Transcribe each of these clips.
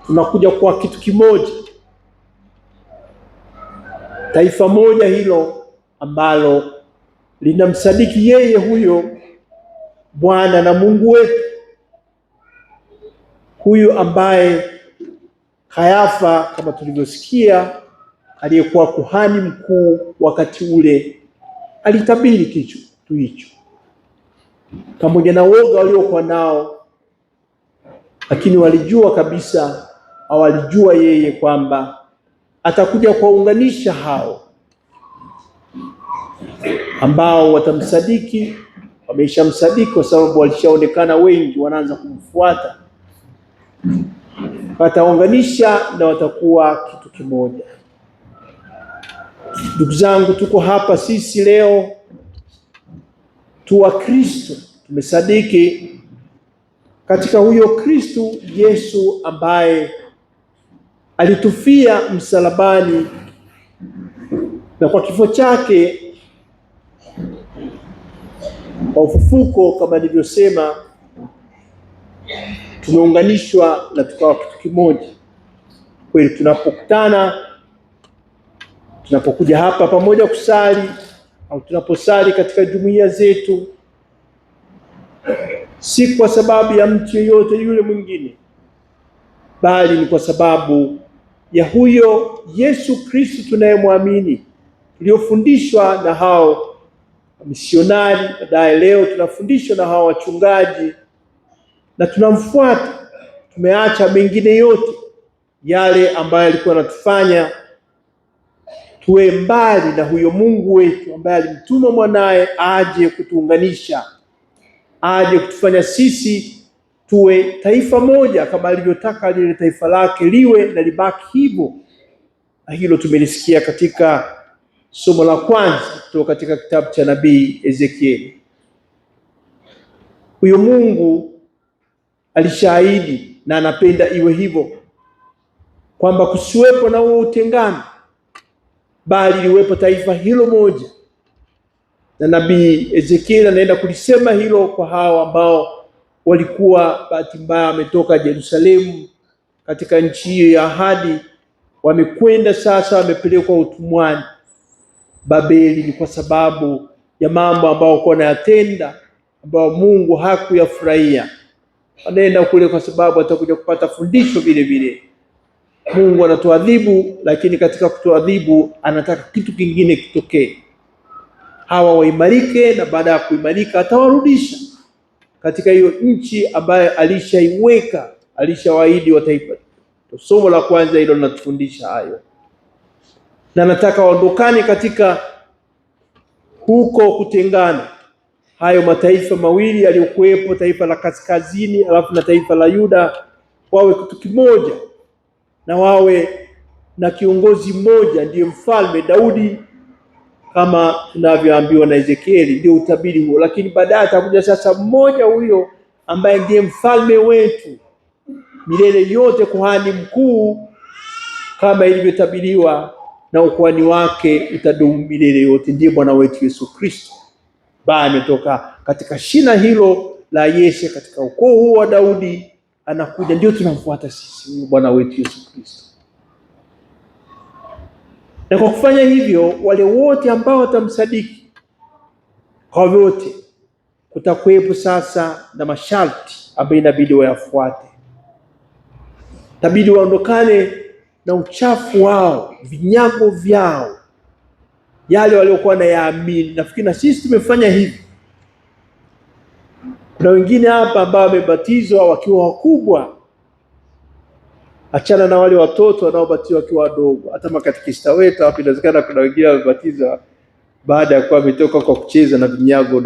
tunakuja kwa kitu kimoja, taifa moja hilo ambalo linamsadiki yeye huyo Bwana na Mungu wetu, huyu ambaye Kayafa, kama tulivyosikia, aliyekuwa kuhani mkuu wakati ule, alitabiri kitu hicho pamoja na woga waliokuwa nao, lakini walijua kabisa, au walijua yeye kwamba atakuja kuwaunganisha hao ambao watamsadiki. Wameshamsadiki kwa sababu walishaonekana wengi wanaanza kumfuata. Wataunganisha na watakuwa kitu kimoja. Ndugu zangu, tuko hapa sisi leo tu wa Kristo, tumesadiki katika huyo Kristo Yesu ambaye alitufia msalabani, na kwa kifo chake kwa ufufuko, kama nilivyosema, tumeunganishwa na tukawa kitu kimoja. Kweli tunapokutana, tunapokuja hapa pamoja kusali, au tunaposali katika jumuiya zetu, si kwa sababu ya mtu yeyote yule mwingine, bali ni kwa sababu ya huyo Yesu Kristo tunayemwamini, tuliofundishwa na hao misionari, baadaye leo tunafundishwa na hao wachungaji, na tunamfuata. Tumeacha mengine yote yale ambayo alikuwa anatufanya tuwe mbali na huyo Mungu wetu ambaye alimtuma mwanae aje kutuunganisha, aje kutufanya sisi tuwe taifa moja, kama alivyotaka lile taifa lake liwe na libaki hivyo. Na hilo tumelisikia katika somo la kwanza kutoka katika kitabu cha nabii Ezekieli. Huyo Mungu alishahidi na anapenda iwe hivyo, kwamba kusiwepo na huo utengano, bali liwepo taifa hilo moja. Na nabii Ezekieli anaenda kulisema hilo kwa hao ambao walikuwa bahati mbaya wametoka Yerusalemu katika nchi hiyo ya ahadi, wamekwenda sasa, wamepelekwa utumwani Babeli. Ni kwa sababu ya mambo ambayo walikuwa wanayatenda, ambayo Mungu hakuyafurahia. Wanaenda kule kwa sababu atakuja kupata fundisho vile vile. Mungu anatuadhibu, lakini katika kutuadhibu anataka kitu kingine kitokee. Hawa waimarike, na baada ya kuimarika atawarudisha katika hiyo nchi ambayo alishaiweka, alishawaahidi wataifa. Somo la kwanza hilo linatufundisha hayo. Na nataka waondokane katika huko kutengana, hayo mataifa mawili yaliyokuwepo, taifa la kaskazini alafu na taifa la Yuda, wawe kitu kimoja, na wawe na kiongozi mmoja, ndiye mfalme Daudi, kama tunavyoambiwa na Ezekieli, ndio utabiri huo. Lakini baadaye atakuja sasa mmoja huyo ambaye ndiye mfalme wetu milele yote, kuhani mkuu, kama ilivyotabiriwa, na ukuhani wake utadumu milele yote. Ndiye Bwana wetu Yesu Kristo, baada ametoka katika shina hilo la Yese, katika ukoo huo wa Daudi, anakuja, ndio tunamfuata sisi Bwana wetu Yesu Kristo. Na kwa kufanya hivyo, wale wote ambao watamsadiki, kwa wote kutakuwepo sasa na masharti ambayo inabidi wayafuate. Inabidi waondokane na uchafu wao, vinyago vyao, yale waliokuwa na yaamini. Nafikiri na sisi tumefanya hivi. Kuna wengine hapa ambao wamebatizwa wakiwa wakubwa. Achana na wale watoto wanaobatizwa wakiwa wadogo. Hata makatekista wetu hapa inawezekana kuna wengine wamebatizwa baada ya kuwa wametoka kwa kucheza na vinyago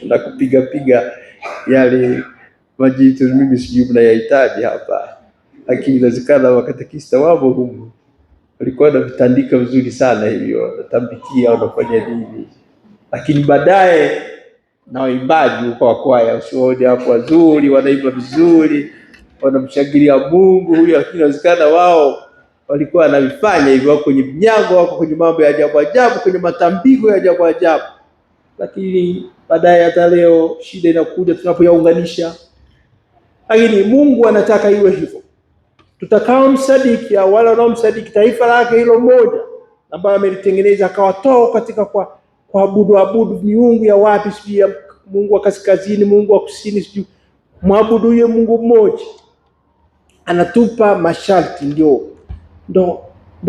na kupiga yale majitu. Mimi sijui mnayahitaji hapa, lakini inawezekana makatekista wao humu walikuwa na vitandika vizuri sana hivyo, natambikia wanafanya nini. Lakini baadaye na waimbaji kwa kwaya, usione hapo wazuri, wanaimba vizuri, wanamshangilia Mungu huyo, lakini inawezekana wao walikuwa wanavifanya hivyo, wako kwenye vinyago, wako kwenye mambo ya ajabu ajabu, kwenye matambiko ya ajabu ajabu. Lakini baadaye, hata leo shida inakuja tunapoyaunganisha. Lakini Mungu anataka iwe hivyo, tutakao msadiki au wale wanaomsadiki taifa lake hilo moja ambalo amelitengeneza, akawatoa katika kuabudu miungu ya wapi, sijui ya Mungu wa kaskazini, Mungu wa kusini, sijui mwabudu huyo Mungu mmoja. Anatupa masharti, ndio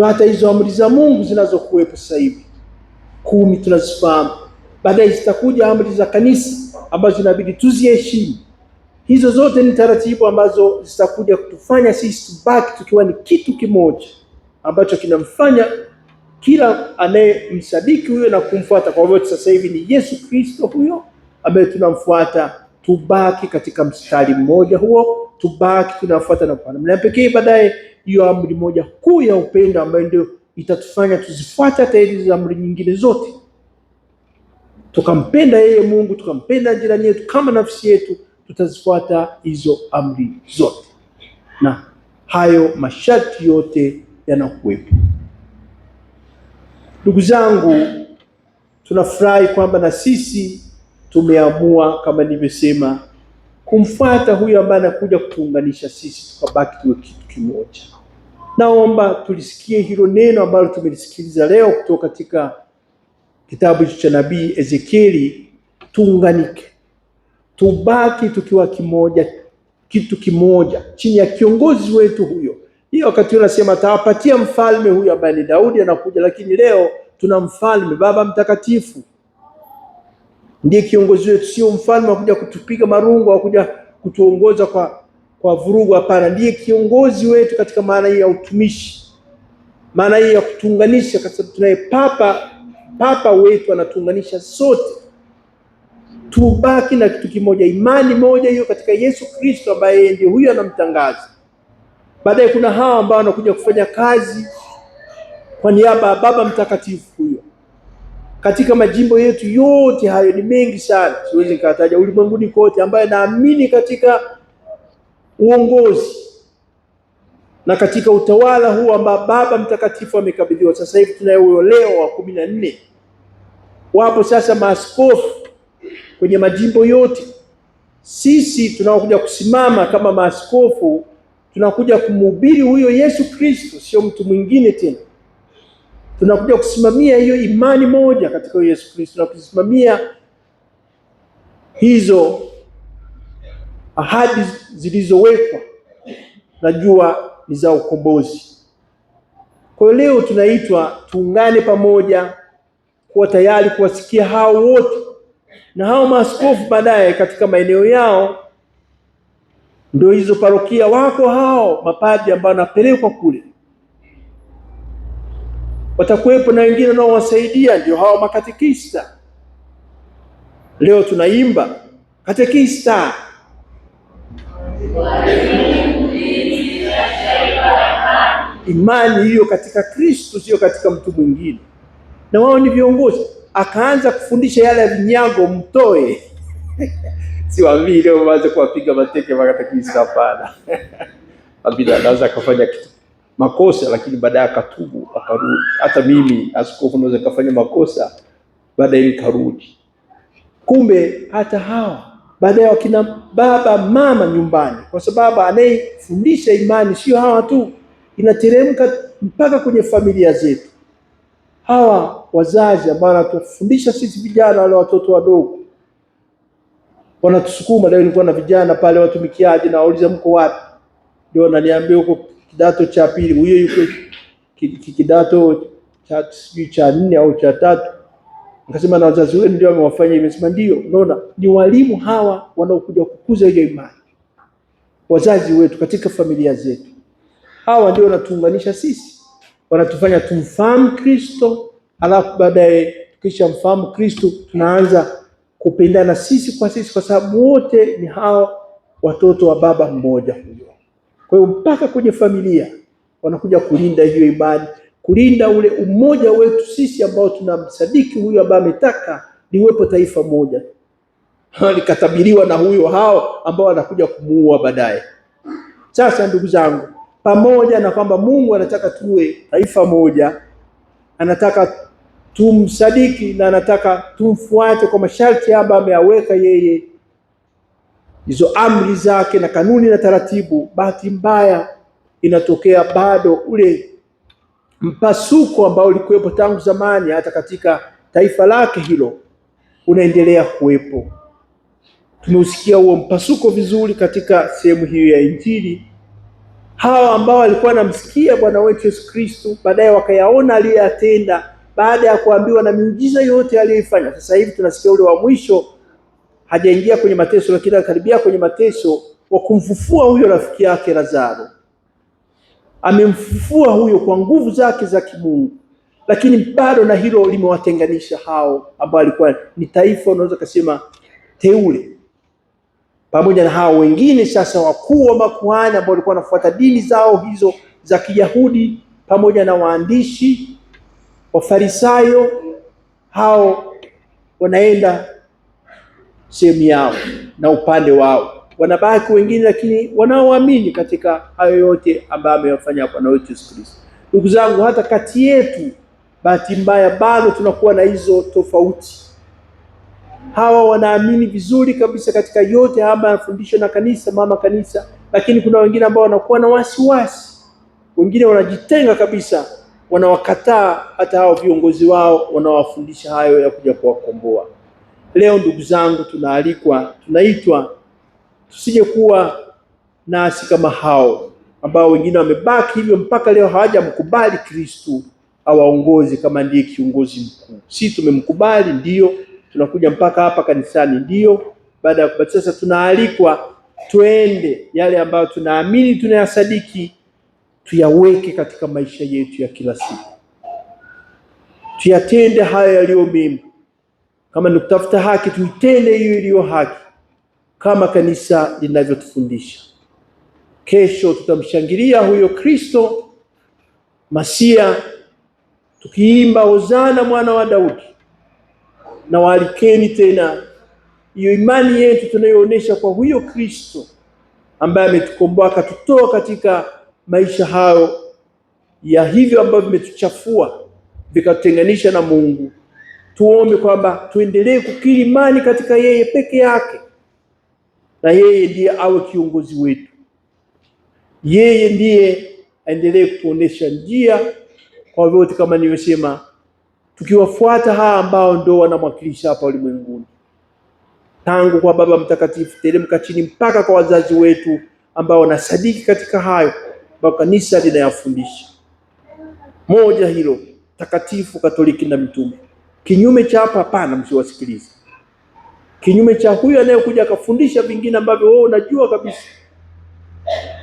hata hizo amri za Mungu zinazokuwepo sasa hivi 10 tunazifahamu. Baadaye zitakuja amri za kanisa ambazo inabidi tuziheshimu. Hizo zote ni taratibu ambazo zitakuja kutufanya sisi tubaki tukiwa ni kitu kimoja ambacho kinamfanya kila anayemsadiki huyo na kumfuata. Kwa hivyo sasa hivi ni Yesu Kristo huyo ambaye tunamfuata, tubaki katika mstari mmoja huo, tubaki tunafuata na kwa namna pekee. Baadaye hiyo amri moja kuu ya upendo ambayo ndio itatufanya tuzifuate hata hizo amri nyingine zote, tukampenda yeye Mungu, tukampenda jirani yetu kama nafsi yetu, tutazifuata hizo amri zote, na hayo masharti yote yanakuwepo. Ndugu zangu, tunafurahi kwamba na sisi tumeamua kama nilivyosema kumfuata huyu ambaye anakuja kutuunganisha sisi tukabaki tuwe kitu kimoja. Naomba tulisikie hilo neno ambalo tumelisikiliza leo kutoka katika kitabu cha nabii Ezekieli. Tuunganike, tubaki tukiwa kimoja, kitu kimoja chini ya kiongozi wetu huyo. Hiyo wakati unasema atawapatia mfalme huyu ambaye ni Daudi anakuja, lakini leo tuna mfalme, Baba Mtakatifu ndiye kiongozi wetu, sio mfalme wa kuja kutupiga marungu au kuja kutuongoza kwa vurugu. Hapana, ndiye kiongozi wetu katika maana hii ya utumishi, maana hii ya kutuunganisha, kwa sababu tunaye papa wetu anatuunganisha sote. Tubaki na kitu kimoja, imani moja hiyo katika Yesu Kristo ambaye ndiye huyo anamtangaza. Baadaye kuna hawa ambao wanakuja kufanya kazi kwa niaba ya Baba Mtakatifu huyo katika majimbo yetu yote. Hayo ni mengi sana, siwezi nikataja, ulimwenguni kote, ambaye naamini katika uongozi na katika utawala huu ambao Baba Mtakatifu amekabidhiwa. Sasa hivi tunayo Leo wa 14. Wapo sasa maaskofu kwenye majimbo yote. Sisi tunaokuja kusimama kama maaskofu, tunakuja kumhubiri huyo Yesu Kristo, sio mtu mwingine tena. Tunakuja kusimamia hiyo imani moja katika Yesu Kristo, na kusimamia hizo ahadi zilizowekwa, najua ni za ukombozi. Kwa hiyo leo tunaitwa tuungane pamoja, kuwa tayari kuwasikia hao wote, na hao maaskofu baadaye katika maeneo yao, ndio hizo parokia, wako hao mapadri ambao wanapelekwa kule, watakuwepo na wengine nao wasaidia, ndio hao makatekista. Leo tunaimba katekista, imani hiyo katika Kristo, sio katika mtu mwingine. Na wao ni viongozi. Akaanza kufundisha yale ya vinyago, mtoe si waamini leo waanze kuwapiga mateke makatekista, hapana. Abida anaweza kufanya kitu makosa, lakini baadaye akatubu akarudi. Hata mimi askofu naweza kufanya makosa baadaye nikarudi. Kumbe hata hawa baadaye wakina baba mama nyumbani, kwa sababu anayefundisha imani sio hawa tu, inateremka mpaka kwenye familia zetu. Hawa wazazi ambao wanatufundisha sisi vijana, wale watoto wadogo wanatusukuma. Leo nilikuwa na vijana pale watumikiaji, na wauliza mko wapi, ndio wananiambia huko kidato cha pili, huyo yuko kidato cha 4 au cha 3. Nikasema na wazazi wenu ndio wamewafanya hivi? Nimesema ndio. Unaona, ni walimu hawa wanaokuja kukuza hiyo imani, wazazi wetu katika familia zetu. Hawa ndio wanatuunganisha sisi, wanatufanya tumfahamu Kristo, alafu baadaye tukisha mfahamu Kristo tunaanza kupendana sisi kwa sisi, kwa sababu wote ni hao watoto wa baba mmoja huyo. Kwa hiyo mpaka kwenye familia wanakuja kulinda hiyo imani, kulinda ule umoja wetu sisi ambao tunamsadiki huyo ambaye ametaka liwepo taifa moja. Likatabiriwa na huyo hao ambao wanakuja kumuua baadaye. Sasa ndugu zangu, pamoja na kwamba Mungu anataka tuwe taifa moja, anataka tumsadiki na anataka tumfuate kwa masharti ambayo ameyaweka yeye, hizo amri zake na kanuni na taratibu. Bahati mbaya inatokea bado ule mpasuko ambao ulikuwepo tangu zamani, hata katika taifa lake hilo unaendelea kuwepo. Tumeusikia huo mpasuko vizuri katika sehemu hiyo ya Injili. Hawa ambao walikuwa wanamsikia Bwana wetu Yesu Kristo, baadaye wakayaona aliyotenda baada ya kuambiwa na miujiza yote aliyoifanya. Sasa hivi tunasikia ule wa mwisho, hajaingia kwenye mateso, lakini anakaribia kwenye mateso, wa kumfufua huyo rafiki yake Lazaro. Amemfufua huyo kwa nguvu zake za kimungu, lakini bado na hilo limewatenganisha hao ambao walikuwa ni taifa, unaweza kusema teule, pamoja na hao wengine sasa wakuu wa makuhani ambao walikuwa wanafuata dini zao hizo za Kiyahudi, pamoja na waandishi Wafarisayo. Hao wanaenda sehemu yao na upande wao, wanabaki wengine lakini wanaoamini katika hayo yote ambayo ameyafanya Bwana wetu Yesu Kristo. Ndugu zangu, hata kati yetu bahati mbaya bado tunakuwa na hizo tofauti. Hawa wanaamini vizuri kabisa katika yote haya yanafundishwa na kanisa, mama kanisa, lakini kuna wengine ambao wanakuwa na wasiwasi, wengine wanajitenga kabisa, wanawakataa hata hao viongozi wao wanawafundisha hayo ya kuja kuwakomboa. Leo ndugu zangu, tunaitwa tusije kuwa nasi kama hao ambao wengine wamebaki hivyo mpaka leo hawajamkubali Kristo awaongoze kama ndiye kiongozi mkuu. Sisi tumemkubali, ndio tunakuja mpaka hapa kanisani, ndio baada ya kubatizwa sasa tunaalikwa twende yale ambayo tunaamini, tunayasadiki, tuyaweke katika maisha yetu ya kila siku, tuyatende hayo yaliyo mema. Kama ni kutafuta haki, tuitende hiyo iliyo haki kama kanisa linavyotufundisha. Kesho tutamshangilia huyo Kristo Masia tukiimba Hosana mwana wa Daudi. Na waalikeni tena hiyo imani yetu tunayoonyesha kwa huyo Kristo ambaye ametukomboa akatutoa katika maisha hayo ya hivyo ambavyo vimetuchafua vikatutenganisha na Mungu. Tuombe kwamba tuendelee kukiri imani katika yeye peke yake, na yeye ndiye awe kiongozi wetu. Yeye ndiye aendelee kutuonesha njia kwa vyote, kama nilivyosema, tukiwafuata hawa ambao ndio wanamwakilisha hapa ulimwenguni, tangu kwa Baba Mtakatifu teremka chini mpaka kwa wazazi wetu ambao wanasadiki katika hayo ambao kanisa linayafundisha. Moja hilo takatifu, Katoliki na mitume. Kinyume cha hapa hapana, msiwasikilize. Kinyume cha huyu anayekuja akafundisha vingine ambavyo wewe unajua kabisa,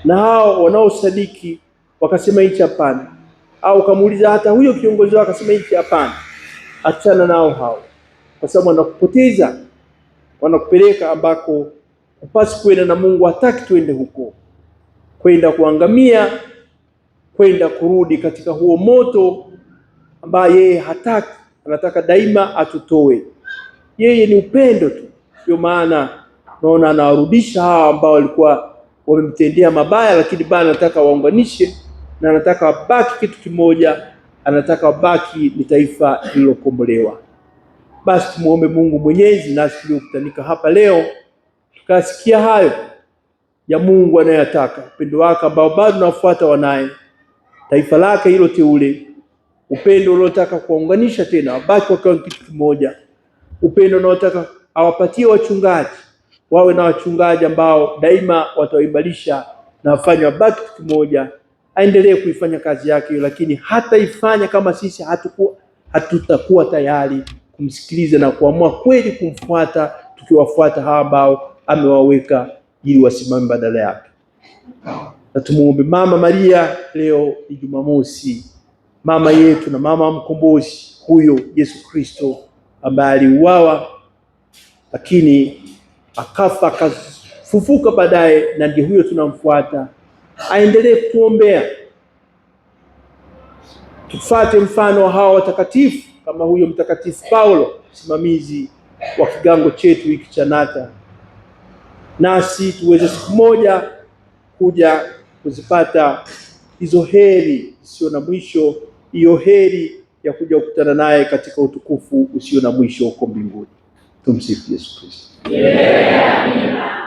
na hao wanaosadiki wakasema hichi hapana, au kamuuliza hata huyo kiongozi wao akasema hichi hapana, achana nao hao, kwa sababu wanakupoteza, wanakupeleka ambako upasi kwenda, na Mungu hataki tuende huko, kwenda kuangamia, kwenda kurudi katika huo moto ambao yeye hataki. Anataka daima atutoe. Yeye ni upendo tu. Ndio maana naona anawarudisha hawa ambao walikuwa wamemtendea mabaya, lakini bado anataka waunganishe, na anataka wabaki kitu kimoja, anataka wabaki ni taifa lililokombolewa. Basi tumuombe Mungu Mwenyezi, nasi tuliokutanika hapa leo tukasikia hayo ya Mungu anayotaka, upendo wake ambao bado nafuata wanaye, taifa lake hilo teule, upendo unaotaka kuunganisha tena wabaki wakawa kitu kimoja, upendo unaotaka awapatie wachungaji wawe na wachungaji ambao daima watawaimarisha na wafanye wabaki kitu kimoja. Aendelee kuifanya kazi yake hiyo, lakini hata ifanya kama sisi hatutakuwa tayari kumsikiliza na kuamua kweli kumfuata, tukiwafuata hawa ambao amewaweka ili wasimame badala yake. Na tumuombe Mama Maria, leo ni Jumamosi, mama yetu na mama mkombozi huyo Yesu Kristo ambaye aliuawa lakini akafa akafufuka baadaye, na ndiye huyo tunamfuata. Aendelee kutuombea tufuate mfano wa hawa watakatifu, kama huyo Mtakatifu Paulo, msimamizi wa kigango chetu hiki cha Nata, nasi tuweze siku moja kuja kuzipata hizo heri usio na mwisho, hiyo heri ya kuja kukutana naye katika utukufu usio na mwisho huko mbinguni. Tumsifu Yesu Kristo. Yeah.